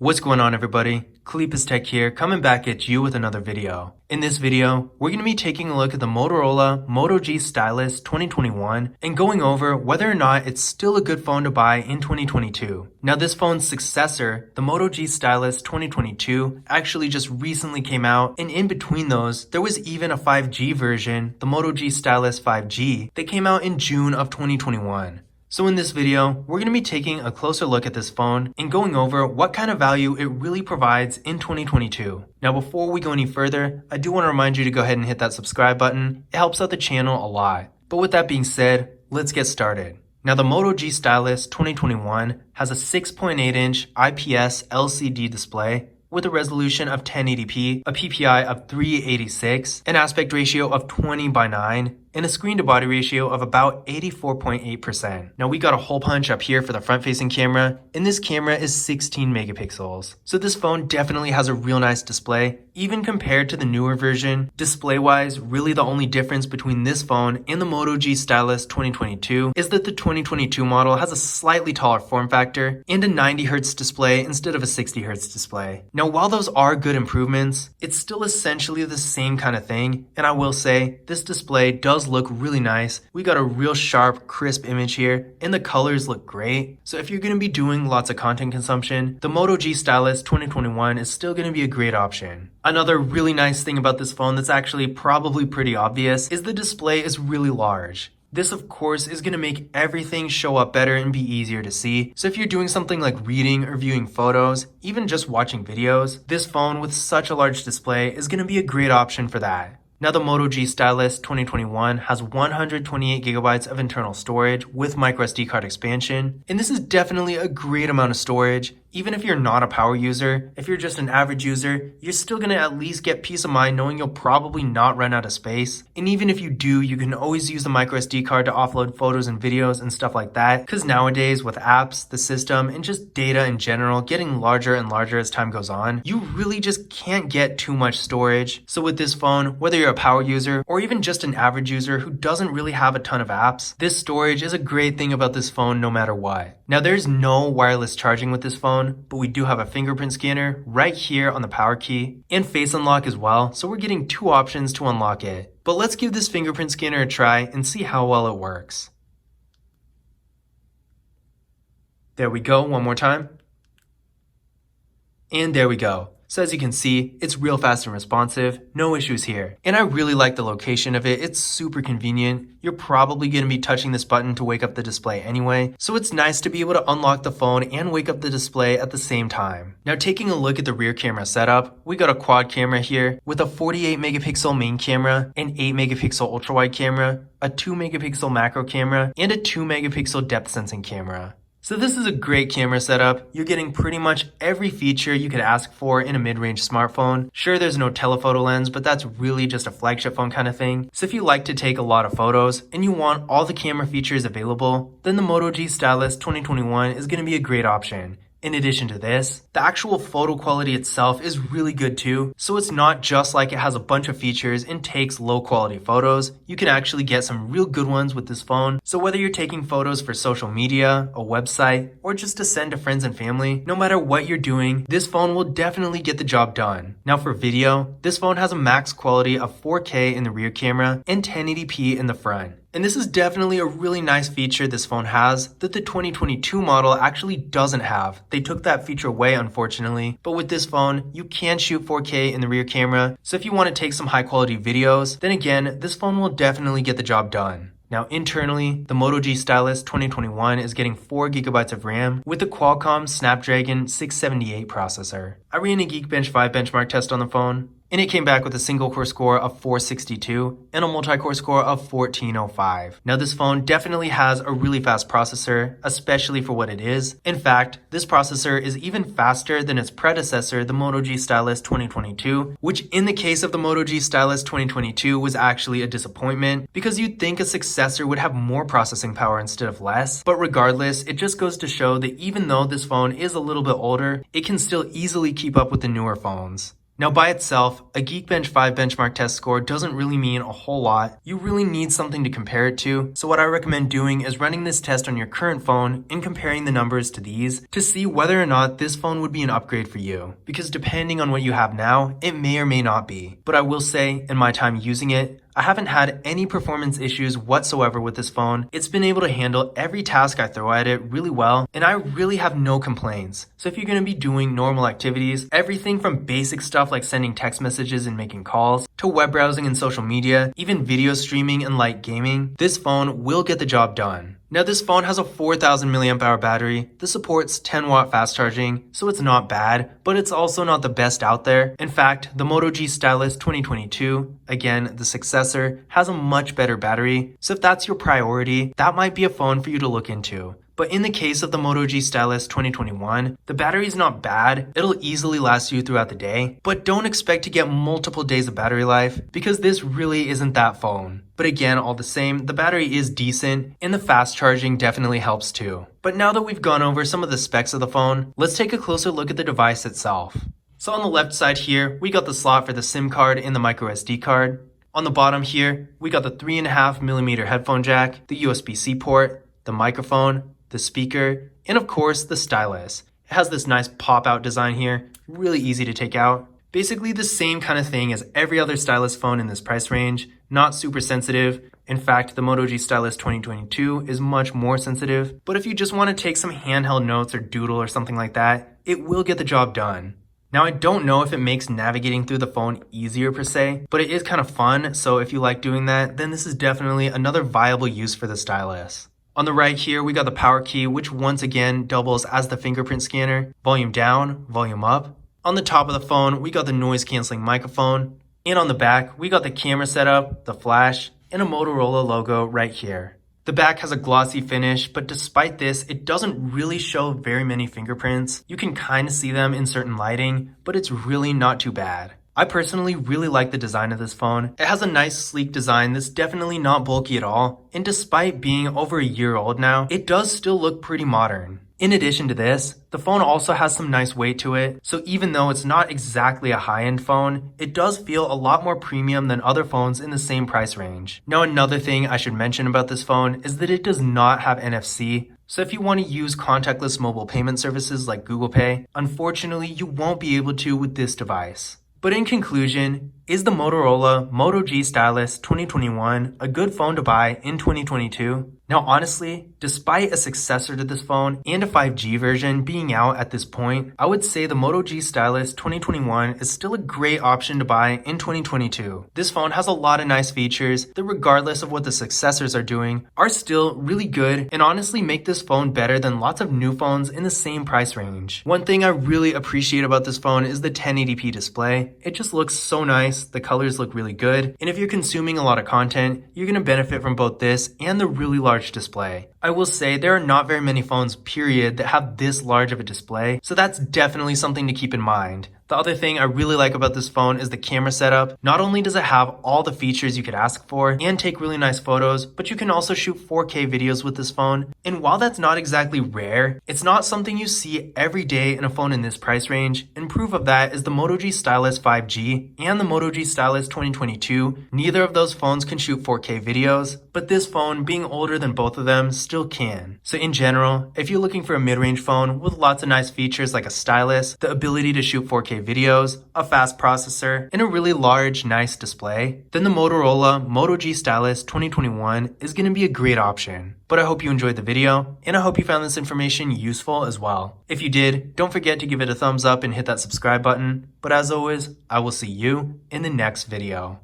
What's going on, everybody? Kalipus Tech here, coming back at you with another video. In this video, we're going to be taking a look at the Motorola Moto G Stylus 2021 and going over whether or not it's still a good phone to buy in 2022. Now, this phone's successor, the Moto G Stylus 2022, actually just recently came out, and in between those, there was even a 5G version, the Moto G Stylus 5G, that came out in June of 2021. So in this video, we're going to be taking a closer look at this phone and going over what kind of value it really provides in 2022. Now, before we go any further, I do want to remind you to go ahead and hit that subscribe button. It helps out the channel a lot. But with that being said, let's get started. Now, the Moto G Stylus 2021 has a 6.8-inch IPS LCD display with a resolution of 1080p, a PPI of 386, an aspect ratio of 20:9, and a screen-to-body ratio of about 84.8%. Now, we got a hole punch up here for the front-facing camera, and this camera is 16 megapixels. So this phone definitely has a real nice display, even compared to the newer version. Display-wise, really the only difference between this phone and the Moto G Stylus 2022 is that the 2022 model has a slightly taller form factor and a 90Hz display instead of a 60Hz display. Now, while those are good improvements, it's still essentially the same kind of thing, and I will say, this display does look really nice. We got a real sharp, crisp image here, and the colors look great. So if you're going to be doing lots of content consumption, the Moto G Stylus 2021 is still going to be a great option. Another really nice thing about this phone that's actually probably pretty obvious is the display is really large. This, of course, is going to make everything show up better and be easier to see. So if you're doing something like reading or viewing photos, even just watching videos, this phone with such a large display is going to be a great option for that. Now, the Moto G Stylus 2021 has 128 gigabytes of internal storage with microSD card expansion, and this is definitely a great amount of storage. Even if you're not a power user, if you're just an average user, you're still going to at least get peace of mind knowing you'll probably not run out of space. And even if you do, you can always use the microSD card to offload photos and videos and stuff like that. Because nowadays, with apps, the system, and just data in general getting larger and larger as time goes on, you really just can't get too much storage. So with this phone, whether you're a power user or even just an average user who doesn't really have a ton of apps, this storage is a great thing about this phone no matter what. Now, there's no wireless charging with this phone, but we do have a fingerprint scanner right here on the power key and face unlock as well, so we're getting two options to unlock it. But let's give this fingerprint scanner a try and see how well it works. There we go, one more time. And there we go. So as you can see, it's real fast and responsive, no issues here. And I really like the location of it, it's super convenient. You're probably going to be touching this button to wake up the display anyway, so it's nice to be able to unlock the phone and wake up the display at the same time. Now, taking a look at the rear camera setup, we got a quad camera here with a 48 megapixel main camera, an 8 megapixel ultra wide camera, a 2 megapixel macro camera, and a 2 megapixel depth sensing camera. So this is a great camera setup. You're getting pretty much every feature you could ask for in a mid-range smartphone. Sure, there's no telephoto lens, but that's really just a flagship phone kind of thing. So if you like to take a lot of photos and you want all the camera features available, then the Moto G Stylus 2021 is going to be a great option. In addition to this, the actual photo quality itself is really good too, so it's not just like it has a bunch of features and takes low quality photos. You can actually get some real good ones with this phone. So whether you're taking photos for social media, a website, or just to send to friends and family, no matter what you're doing, this phone will definitely get the job done. Now for video, this phone has a max quality of 4K in the rear camera and 1080p in the front. And this is definitely a really nice feature this phone has that the 2022 model actually doesn't have. They took that feature away, unfortunately, but with this phone, you can shoot 4K in the rear camera. So if you want to take some high quality videos, then again, this phone will definitely get the job done. Now internally, the Moto G Stylus 2021 is getting 4 gigabytes of RAM with the Qualcomm Snapdragon 678 processor. I ran a Geekbench 5 benchmark test on the phone, and it came back with a single core score of 462 and a multi-core score of 1405. Now this phone definitely has a really fast processor, especially for what it is. In fact, this processor is even faster than its predecessor, the Moto G Stylus 2022, which in the case of the Moto G Stylus 2022 was actually a disappointment because you'd think a successor would have more processing power instead of less. But regardless, it just goes to show that even though this phone is a little bit older, it can still easily keep up with the newer phones. Now by itself, a Geekbench 5 benchmark test score doesn't really mean a whole lot. You really need something to compare it to, so what I recommend doing is running this test on your current phone and comparing the numbers to these to see whether or not this phone would be an upgrade for you. Because depending on what you have now, it may or may not be. But I will say, in my time using it, I haven't had any performance issues whatsoever with this phone. It's been able to handle every task I throw at it really well, and I really have no complaints. So if you're going to be doing normal activities, everything from basic stuff like sending text messages and making calls, to web browsing and social media, even video streaming and light gaming, this phone will get the job done. Now this phone has a 4000 mAh battery. This supports 10 watt fast charging, so it's not bad, but it's also not the best out there. In fact, the Moto G Stylus 2022, again the successor, has a much better battery, so if that's your priority, that might be a phone for you to look into. But in the case of the Moto G Stylus 2021, the battery is not bad, it'll easily last you throughout the day, but don't expect to get multiple days of battery life because this really isn't that phone. But again, all the same, the battery is decent and the fast charging definitely helps too. But now that we've gone over some of the specs of the phone, let's take a closer look at the device itself. So on the left side here, we got the slot for the SIM card and the micro SD card. On the bottom here, we got the 3.5mm headphone jack, the USB-C port, the microphone, the speaker, and of course the stylus. It has this nice pop-out design here, really easy to take out. Basically the same kind of thing as every other stylus phone in this price range, not super sensitive. In fact, the Moto G Stylus 2022 is much more sensitive, but if you just want to take some handheld notes or doodle or something like that, it will get the job done. Now I don't know if it makes navigating through the phone easier per se, but it is kind of fun, so if you like doing that, then this is definitely another viable use for the stylus. On the right here, we got the power key, which once again doubles as the fingerprint scanner. Volume down, volume up. On the top of the phone, we got the noise canceling microphone. And on the back, we got the camera setup, the flash, and a Motorola logo right here. The back has a glossy finish, but despite this, it doesn't really show very many fingerprints. You can kind of see them in certain lighting, but it's really not too bad. I personally really like the design of this phone. It has a nice sleek design that's definitely not bulky at all, and despite being over a year old now, it does still look pretty modern. In addition to this, the phone also has some nice weight to it, so even though it's not exactly a high-end phone, it does feel a lot more premium than other phones in the same price range. Now another thing I should mention about this phone is that it does not have NFC, so if you want to use contactless mobile payment services like Google Pay, unfortunately you won't be able to with this device. But in conclusion, is the Motorola Moto G Stylus 2021 a good phone to buy in 2022? Now honestly, despite a successor to this phone and a 5G version being out at this point, I would say the Moto G Stylus 2021 is still a great option to buy in 2022. This phone has a lot of nice features that regardless of what the successors are doing, are still really good and honestly make this phone better than lots of new phones in the same price range. One thing I really appreciate about this phone is the 1080p display. It just looks so nice, the colors look really good, and if you're consuming a lot of content, you're going to benefit from both this and the really large display. I will say there are not very many phones period that have this large of a display, so that's definitely something to keep in mind. The other thing I really like about this phone is the camera setup. Not only does it have all the features you could ask for and take really nice photos, but you can also shoot 4K videos with this phone. And while that's not exactly rare, it's not something you see every day in a phone in this price range, and proof of that is the Moto G Stylus 5G and the Moto G Stylus 2022. Neither of those phones can shoot 4K videos, but this phone, being older than both of them, still can. So in general, if you're looking for a mid-range phone with lots of nice features like a stylus, the ability to shoot 4K videos, a fast processor, and a really large, nice display, then the Motorola Moto G Stylus 2021 is going to be a great option. But I hope you enjoyed the video, and I hope you found this information useful as well. If you did, don't forget to give it a thumbs up and hit that subscribe button. But as always, I will see you in the next video.